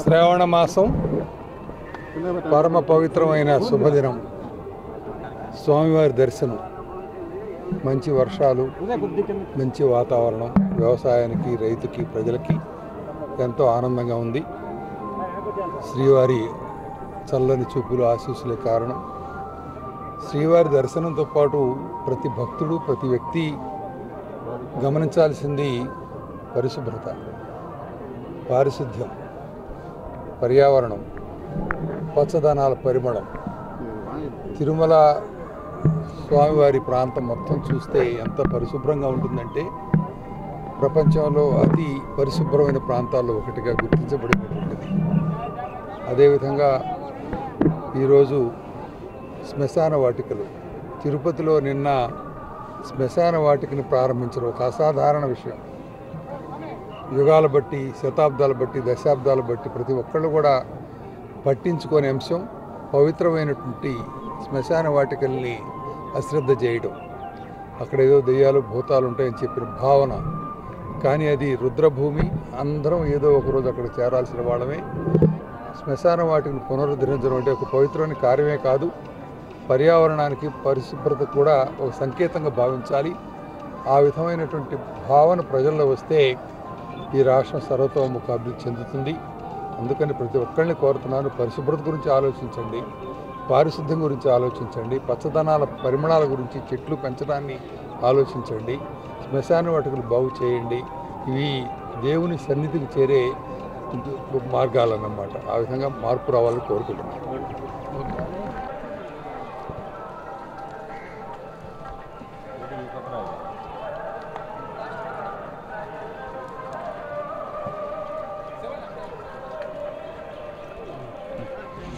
శ్రావణ మాసం పరమ పవిత్రమైన శుభదినం. స్వామివారి దర్శనం, మంచి వర్షాలు, మంచి వాతావరణం, వ్యవసాయానికి, రైతుకి, ప్రజలకి ఎంతో ఆనందంగా ఉంది. శ్రీవారి చల్లని చూపులు, ఆశీస్సులే కారణం. శ్రీవారి దర్శనంతో పాటు ప్రతి భక్తుడు, ప్రతి వ్యక్తి గమనించాల్సింది పరిశుభ్రత, పారిశుద్ధ్యం, పర్యావరణం, పచ్చదనాల పరిమళం. తిరుమల స్వామివారి ప్రాంతం మొత్తం చూస్తే ఎంత పరిశుభ్రంగా ఉంటుందంటే ప్రపంచంలో అతి పరిశుభ్రమైన ప్రాంతాల్లో ఒకటిగా గుర్తించబడినటువంటిది. అదేవిధంగా ఈరోజు శ్మశాన వాటికలు, తిరుపతిలో నిన్న శ్మశాన వాటికని ప్రారంభించడం ఒక అసాధారణ విషయం. యుగాల బట్టి, శతాబ్దాల బట్టి, దశాబ్దాల బట్టి ప్రతి ఒక్కళ్ళు కూడా పట్టించుకోని అంశం పవిత్రమైనటువంటి శ్మశాన వాటికల్ని అశ్రద్ధ చేయడం. అక్కడ ఏదో దెయ్యాలు, భూతాలు ఉంటాయని చెప్పిన భావన. కానీ అది రుద్రభూమి, అందరం ఏదో ఒకరోజు అక్కడ చేరాల్సిన వాళ్ళమే. శ్మశాన వాటికను పునరుద్ధరించడం అంటే ఒక పవిత్రమైన కార్యమే కాదు, పర్యావరణానికి, పరిశుభ్రత కూడా ఒక సంకేతంగా భావించాలి. ఆ విధమైనటువంటి భావన ప్రజల్లో వస్తే ఈ రాష్ట్రం సర్వతోముఖ అభివృద్ధి చెందుతుంది. అందుకని ప్రతి ఒక్కరిని కోరుతున్నాను, పరిశుభ్రత గురించి ఆలోచించండి, పారిశుద్ధ్యం గురించి ఆలోచించండి, పచ్చదనాల పరిమళాల గురించి, చెట్లు పెంచడాన్ని ఆలోచించండి, శ్మశాన వాటికలు బాగు చేయండి. ఇవి దేవుని సన్నిధికి చేరే మార్గాలన్నమాట. ఆ విధంగా మార్పు రావాలని కోరుకుంటున్నాను.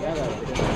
Yeah.